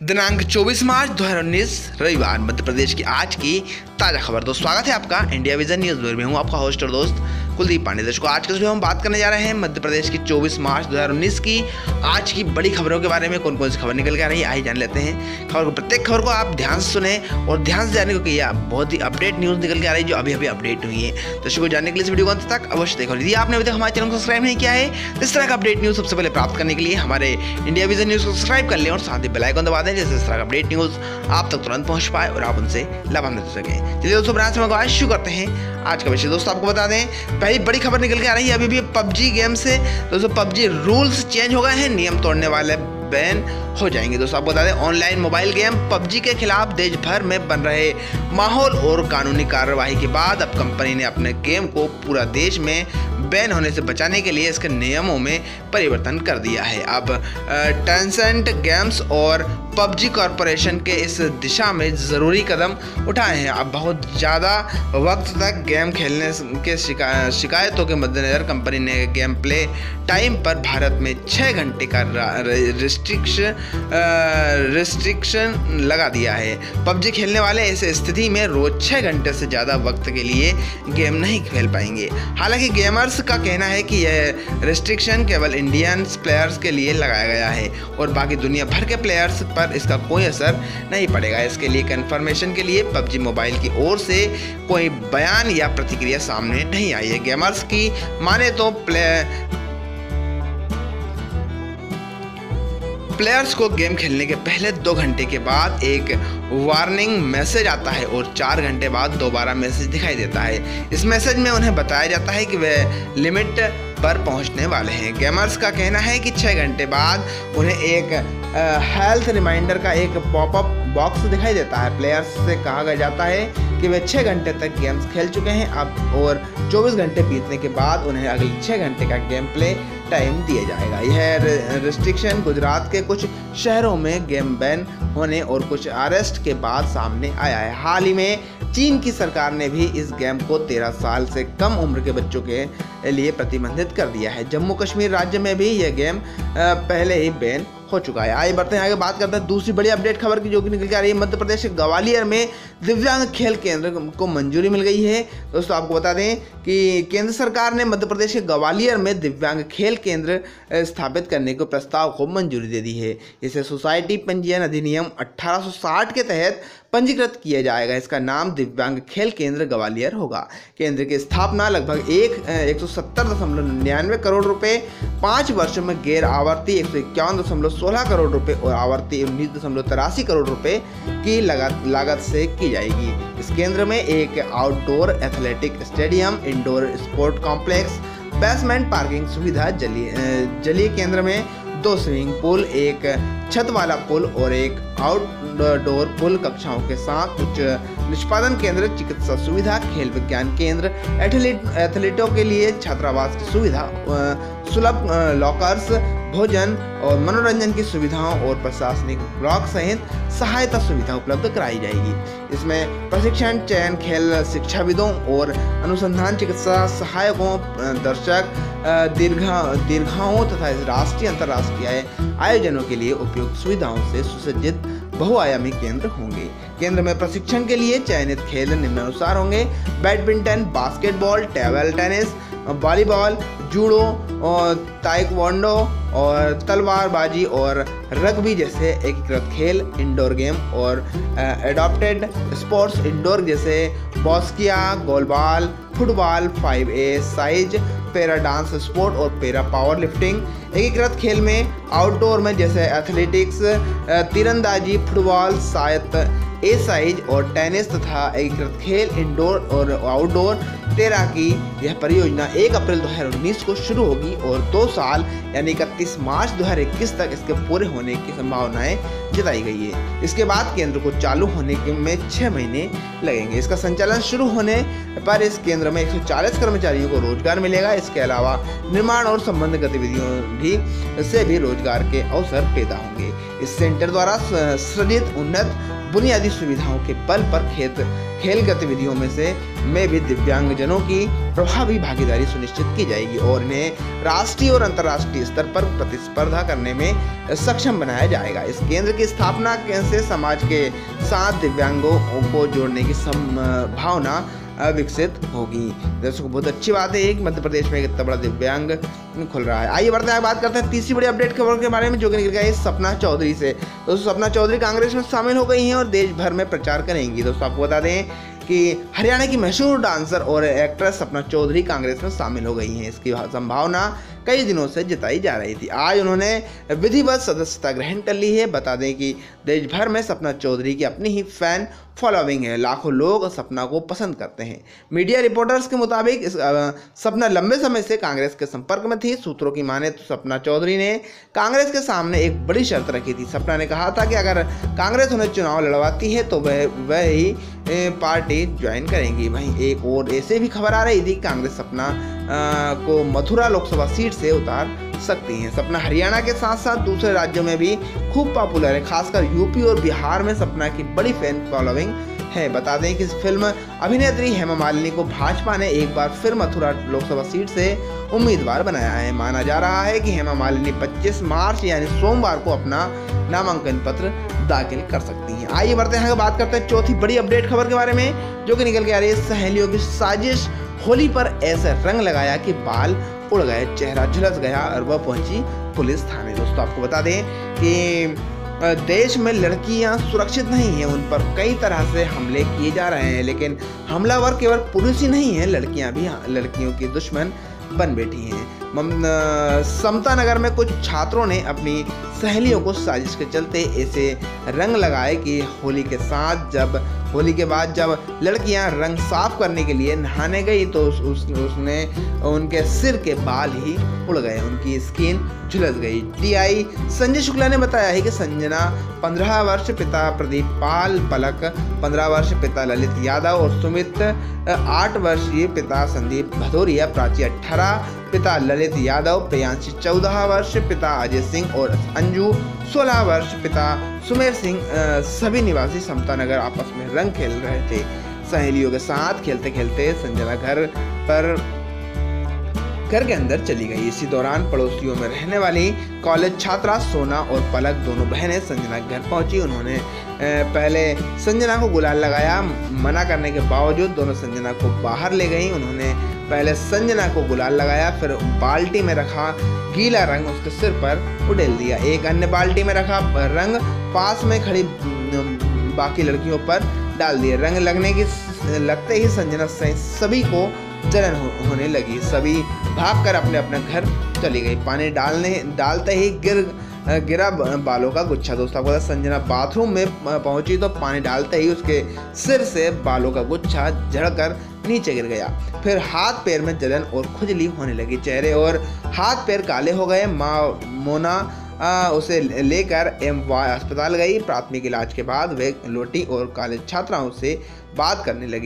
दिनांक 24 मार्च 2019 रविवार मध्य प्रदेश की आज की ताज़ा खबर। दोस्तों स्वागत है आपका इंडिया विजन न्यूज़ में हूँ आपका होस्ट और दोस्त कुलदीप पांडे। दोस्तों आज के वीडियो हम बात करने जा रहे हैं मध्य प्रदेश की 24 मार्च 2019 की आज की बड़ी खबरों के बारे में। कौन कौन सी खबर निकल के आ रही है आइए जान लेते हैं खबर को। प्रत्येक खबर को आप ध्यान से सुने और ध्यान से जाने को किया, बहुत ही अपडेट न्यूज़ निकल के आ रही है जो अभी अपडेट हुई है। तो इसको जानने के लिए इस वीडियो को अंत तक अवश्य देखो। यदि आपने अभी तक हमारे चैनल को सब्सक्राइब नहीं किया है इस तरह का अपडेट न्यूज़ सबसे पहले प्राप्त करने के लिए हमारे इंडिया विजन न्यूज़ को सब्सक्राइब कर लें और साथ ही बेल आइकन दबा दें जिससे इस तरह का अपडेट न्यूज़ आप तक तुरंत पहुंच पाए और आप उनसे लाभान्वित हो सकें। चलिए दोस्तों ब्रांच में आज शुरू करते हैं आज का विषय। दोस्तों आपको बता दें पहली बड़ी खबर निकल के आ रही है अभी भी पबजी गेम से। दोस्तों पबजी रूल्स चेंज हो गए हैं, नियम तोड़ने वाले बैन हो जाएंगे। दोस्तों आपको बता दें ऑनलाइन मोबाइल गेम पबजी के खिलाफ देश भर में बन रहे माहौल और कानूनी कार्रवाई के बाद अब कंपनी ने अपने गेम को पूरा देश में बैन होने से बचाने के लिए इसके नियमों में परिवर्तन कर दिया है। अब टेंसेंट गेम्स और पबजी कॉरपोरेशन के इस दिशा में ज़रूरी कदम उठाए हैं। अब बहुत ज़्यादा वक्त तक गेम खेलने के शिकायतों के मद्देनज़र कंपनी ने गेम प्ले टाइम पर भारत में 6 घंटे का रिस्ट्रिक्शन लगा दिया है। पबजी खेलने वाले ऐसे स्थिति में रोज़ 6 घंटे से ज़्यादा वक्त के लिए गेम नहीं खेल पाएंगे। हालांकि गेमर्स का कहना है कि यह रिस्ट्रिक्शन केवल इंडियन प्लेयर्स के लिए लगाया गया है और बाकी दुनिया भर के प्लेयर्स पर इसका कोई असर नहीं पड़ेगा। इसके लिए कंफर्मेशन के लिए पबजी मोबाइल की ओर से कोई बयान या प्रतिक्रिया सामने नहीं आई है। गेमर्स की माने तो प्लेयर्स को गेम खेलने के पहले 2 घंटे के बाद एक वार्निंग मैसेज आता है और 4 घंटे बाद दोबारा मैसेज दिखाई देता है। इस मैसेज में उन्हें बताया जाता है कि वे लिमिट पर पहुंचने वाले हैं। गेमर्स का कहना है कि 6 घंटे बाद उन्हें एक हेल्थ रिमाइंडर का एक पॉपअप बॉक्स दिखाई देता है। प्लेयर्स से कहा जाता है कि वे 6 घंटे तक गेम्स खेल चुके हैं अब और 24 घंटे बीतने के बाद उन्हें अगले 6 घंटे का गेम प्ले टाइम दिया जाएगा। यह रिस्ट्रिक्शन गुजरात के कुछ शहरों में गेम बैन होने और कुछ अरेस्ट के बाद सामने आया है। हाल ही में चीन की सरकार ने भी इस गेम को 13 साल से कम उम्र के बच्चों के लिए प्रतिबंधित कर दिया है। जम्मू कश्मीर राज्य में भी यह गेम पहले ही बैन हो चुका है। आइए बढ़ते हैं आगे, बात करते हैं दूसरी बड़ी अपडेट खबर की जो कि निकल के आ रही है। मध्य प्रदेश के ग्वालियर में दिव्यांग खेल केंद्र को मंजूरी मिल गई है। दोस्तों आपको बता दें कि केंद्र सरकार ने मध्य प्रदेश के ग्वालियर में दिव्यांग खेल केंद्र स्थापित करने के प्रस्ताव को मंजूरी दे दी है। इसे सोसाइटी पंजीयन अधिनियम 1860 के तहत पंजीकृत किया जाएगा। इसका नाम दिव्यांग खेल केंद्र ग्वालियर होगा। केंद्र की स्थापना लगभग 170.99 करोड़ रुपए, 5 वर्षों में गैर आवर्ती 151.16 करोड़ रुपए और आवर्ती 19.83 करोड़ रुपए की लागत से की जाएगी। इस केंद्र में एक outdoor athletic stadium, indoor sport complex, basement parking सुविधा, जलीय केंद्र में 2 स्विमिंग पूल, एक छत वाला पुल और एक आउटडोर पुल कक्षाओं के साथ उच्च निष्पादन केंद्र, चिकित्सा सुविधा, खेल विज्ञान केंद्र, एथलीटों के लिए छात्रावास की सुविधा, सुलभ लॉकर्स, भोजन और मनोरंजन की सुविधाओं और प्रशासनिक ब्लॉक सहित सहायता सुविधा उपलब्ध कराई जाएगी। इसमें प्रशिक्षण, चयन, खेल शिक्षाविदों और अनुसंधान चिकित्सा सहायकों, दर्शक, दीर्घाओं तथा राष्ट्रीय अंतर्राष्ट्रीय आयोजनों के लिए उपयुक्त सुविधाओं से सुसज्जित बहुआयामी केंद्र होंगे। केंद्र में प्रशिक्षण के लिए चयनित खेल निम्नानुसार होंगे: badminton, basketball, table tennis, volleyball, judo और ताइक्वांडो और तलवारबाजी और रग्बी जैसे एकीकृत खेल, इंडोर गेम और एडॉप्टेड स्पोर्ट्स इंडोर जैसे बॉस्किया, goalball, football, 5A size, para dance sport और पैरा पावर लिफ्टिंग। एकीकृत खेल में आउटडोर में जैसे एथलेटिक्स, तीरंदाजी, फुटबॉल, सायत A साइज और टेनिस तथा एकीकृत खेल इंडोर और आउटडोर तैराकी। यह परियोजना 1 अप्रैल 2019 को शुरू होगी और 2 साल यानी 31 मार्च 2021 तक इसके पूरे होने की संभावनाएं जताई गई है। इसके बाद केंद्र को चालू होने में 6 महीने लगेंगे। इसका संचालन शुरू होने पर इस केंद्र में 140 कर्मचारियों को रोजगार मिलेगा। इसके अलावा निर्माण और संबंध गतिविधियों से भी रोजगार के अवसर पैदा होंगे। इस सेंटर द्वारा सृजित उन्नत बुनियादी सुविधाओं के बल पर खेल गतिविधियों में भी दिव्यांगजनों की प्रभावी भागीदारी सुनिश्चित की जाएगी और इन्हें राष्ट्रीय और अंतर्राष्ट्रीय स्तर पर प्रतिस्पर्धा करने में सक्षम बनाया जाएगा। इस केंद्र की स्थापना से समाज के साथ दिव्यांगों को जोड़ने की भावना विकसित होगी। दर्शकों, बहुत अच्छी बात है कि मध्य प्रदेश में इतना बड़ा दिव्यांग खुल रहा है। आइए बढ़ते हैं, बात करते हैं तीसरी बड़ी अपडेट खबर के बारे में, जो कि निकल गया है सपना चौधरी से। दोस्तों, सपना चौधरी कांग्रेस में शामिल हो गई हैं और देश भर में प्रचार करेंगी। दोस्तों, आपको बता दें कि हरियाणा की मशहूर डांसर और एक्ट्रेस सपना चौधरी कांग्रेस में शामिल हो गई हैं। इसकी संभावना कई दिनों से जताई जा रही थी। आज उन्होंने विधिवत सदस्यता ग्रहण कर ली है। बता दें कि देश भर में सपना चौधरी की अपनी ही फैन फॉलोइंग है। लाखों लोग सपना को पसंद करते हैं। मीडिया रिपोर्टर्स के मुताबिक सपना लंबे समय से कांग्रेस के संपर्क में थी। सूत्रों की माने तो सपना चौधरी ने कांग्रेस के सामने एक बड़ी शर्त रखी थी। सपना ने कहा था कि अगर कांग्रेस उन्हें चुनाव लड़वाती है तो वह ही पार्टी ज्वाइन करेंगी। वहीं एक और ऐसे भी खबर आ रही थी कांग्रेस सपना को मथुरा लोकसभा सीट से उतार सकती हैं। सपना हरियाणा के साथ साथ दूसरे राज्यों में भी खूब पॉपुलर है। खासकर यूपी और बिहार में सपना की बड़ी फैन फॉलोइंग है। बता दें कि इस फिल्म अभिनेत्री हेमा मालिनी को भाजपा ने एक बार फिर मथुरा लोकसभा सीट से उम्मीदवार बनाया है। माना जा रहा है कि हेमा मालिनी 25 मार्च यानी सोमवार को अपना नामांकन पत्र दाखिल कर सकती हैं। आइए बढ़ते हैं, बात करते हैं चौथी बड़ी अपडेट खबर के बारे में, जो कि निकल के आ रही है सहेलियों की साजिश। होली पर ऐसे रंग लगाया कि बाल उड़ गए, चेहरा झुलस गया और वह पहुंची पुलिस थाने। दोस्तों, आपको बता दें कि देश में लड़कियां सुरक्षित नहीं हैं, उन पर कई तरह से हमले किए जा रहे हैं। लेकिन हमलावर केवल पुलिस ही नहीं है, लड़कियां भी लड़कियों की दुश्मन बन बैठी हैं। समता नगर में कुछ छात्रों ने अपनी सहेलियों को साजिश के चलते ऐसे रंग लगाए कि होली के बाद जब लड़कियां रंग साफ करने के लिए नहाने गई तो उसने उनके सिर के बाल ही उड़ गए, उनकी स्किन झुलस गई। टीआई संजय शुक्ला ने बताया है कि संजना 15 वर्ष, पिता प्रदीप पाल पलक 15 वर्ष, पिता ललित यादव और सुमित 8 वर्षीय, पिता संदीप भदौरिया, प्राची 18, पिता ललित यादव, प्रियांशी 14 वर्ष, पिता अजय सिंह और अंजू 16 वर्ष, पिता सुमेर सिंह सभी निवासी समता नगर आपस में रंग खेल रहे थे। सहेलियों के साथ खेलते खेलते संजना घर के अंदर चली गई। इसी दौरान पड़ोसियों में रहने वाली कॉलेज छात्रा सोना और पलक दोनों बहनें संजना के घर पहुंची। उन्होंने पहले संजना को गुलाल लगाया। मना करने के बावजूद दोनों संजना को बाहर ले गई। उन्होंने पहले संजना को गुलाल लगाया, फिर बाल्टी में रखा गीला रंग उसके सिर पर उड़ेल दिया। एक अन्य बाल्टी में रखा रंग पास में खड़ी बाकी लड़कियों पर डाल दिया। रंग लगते ही संजना सहित सभी को जलन होने लगी। सभी भागकर अपने अपने घर चली गई। पानी डालते ही गिरा बालों का गुच्छा। दोस्तों, आपको संजना बाथरूम में पहुंची तो पानी डालते ही उसके सिर से बालों का गुच्छा झड़कर नीचे गिर गया। फिर हाथ पैर में जलन और खुजली होने लगी। चेहरे और हाथ पैर काले हो गए। माँ मोना उसे लेकर एमवाय अस्पताल गई। प्राथमिक इलाज के बाद वे लौटी और कॉलेज छात्राओं से बात करने लग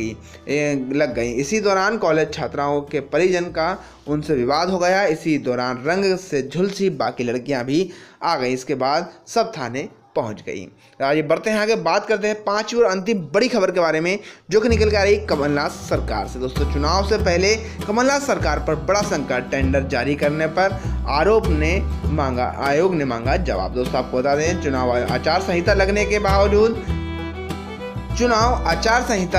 गई। इसी दौरान कॉलेज छात्राओं के परिजन का उनसे विवाद हो गया। इसी दौरान रंग से झुलसी बाकी लड़कियां भी आ गई। इसके बाद सब थाने पहुंच गई। आगे बढ़ते हैं, आगे बात करते हैं पांचवी और अंतिम बड़ी खबर के बारे में, जो कि निकल के आ रही कमलनाथ सरकार से। दोस्तों, चुनाव से पहले कमलनाथ सरकार पर बड़ा संकट, टेंडर जारी करने पर आयोग ने मांगा जवाब। दोस्तों, आपको बता दें चुनाव आचार संहिता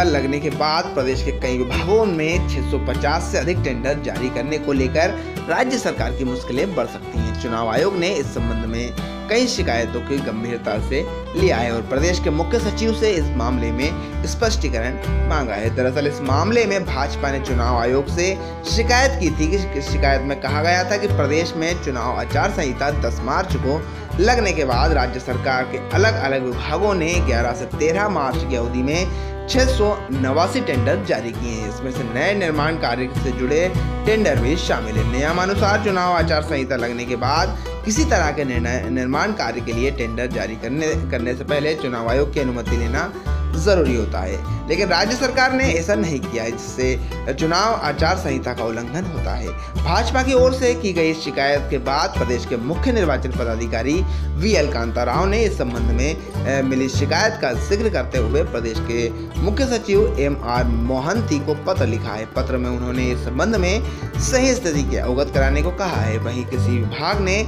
लगने के बाद प्रदेश के कई विभागों में 650 से अधिक टेंडर जारी करने को लेकर राज्य सरकार की मुश्किलें बढ़ सकती हैं। चुनाव आयोग ने इस संबंध में कई शिकायतों की गंभीरता से लिया है और प्रदेश के मुख्य सचिव से इस मामले में स्पष्टीकरण मांगा है। दरअसल इस मामले में भाजपा ने चुनाव आयोग से शिकायत की थी कि शिकायत में कहा गया था कि प्रदेश में चुनाव आचार संहिता 10 मार्च को लगने के बाद राज्य सरकार के अलग अलग विभागों ने 11 से 13 मार्च की अवधि में 689 टेंडर जारी किए हैं। इसमें से नए निर्माण कार्य से जुड़े टेंडर भी शामिल है। नियमानुसार चुनाव आचार संहिता लगने के बाद किसी तरह के निर्माण कार्य के लिए टेंडर जारी करने से पहले चुनाव आयोग की अनुमति लेना जरूरी होता है, लेकिन राज्य सरकार ने ऐसा नहीं किया, जिससे चुनाव आचार संहिता का उल्लंघन होता है। भाजपा की ओर से की गई शिकायत के बाद प्रदेश के मुख्य निर्वाचन पदाधिकारी VL कांता राव ने इस संबंध में मिली शिकायत का जिक्र करते हुए प्रदेश के मुख्य सचिव MR मोहंती को पत्र लिखा है। पत्र में उन्होंने इस संबंध में सही स्थिति के अवगत कराने को कहा है। वहीं किसी विभाग ने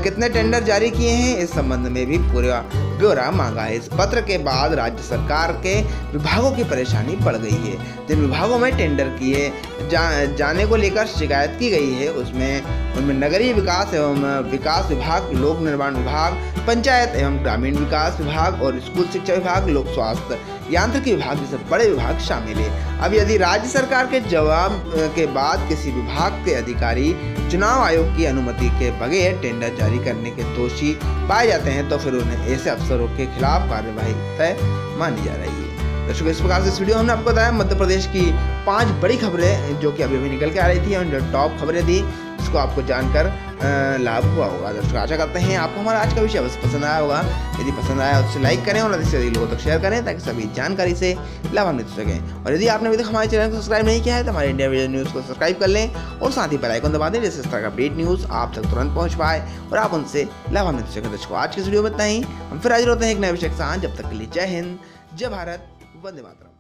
कितने टेंडर जारी किए हैं, इस संबंध में भी पूरा ब्यौरा मांगा है। इस पत्र के बाद राज्य सरकार के विभागों की परेशानी बढ़ गई है। जिन विभागों में टेंडर किए जाने को लेकर शिकायत की गई है उनमें नगरीय विकास एवं विकास विभाग, लोक निर्माण विभाग, पंचायत एवं ग्रामीण विकास विभाग और स्कूल शिक्षा विभाग, लोक स्वास्थ्य यांत्रिकी विभाग जैसे बड़े विभाग शामिल है। अब यदि राज्य सरकार के जवाब के बाद किसी विभाग के अधिकारी चुनाव आयोग की अनुमति के बगैर टेंडर जारी करने के दोषी पाए जाते हैं तो फिर उन्हें ऐसे अफसरों के खिलाफ कार्यवाही तय मानी जा रही है। दर्शकों, इस प्रकार से इस वीडियो में हमने आपको बताया मध्य प्रदेश की 5 बड़ी खबरें जो कि अभी निकल के आ रही थी और जो टॉप खबरें थी, जिसको आपको जानकर लाभ हुआ होगा। दर्शकों, आशा करते हैं आपको हमारा आज का विषय बस पसंद आया होगा। यदि पसंद आया तो लाइक करें और अधिक से अधिक लोगों तक शेयर करें ताकि सभी जानकारी से लाभान्वित हो सकें। और यदि आपने अभी तक हमारे चैनल को सब्सक्राइब नहीं किया है तो हमारे इंडिया विजन न्यूज़ को सब्सक्राइब कर लें और साथ ही बेल आइकन दबा दें, जिससे इस तरह का अपडेट न्यूज़ आप तक तुरंत पहुंच पाए और आप उनसे लाभान्वित हो सकें। दर्शकों, आज की इस वीडियो में इतना ही। हम फिर हाजिर होते हैं एक नए विषय के साथ। जब तक के लिए जय हिंद, जय भारत, वंदे मातरम।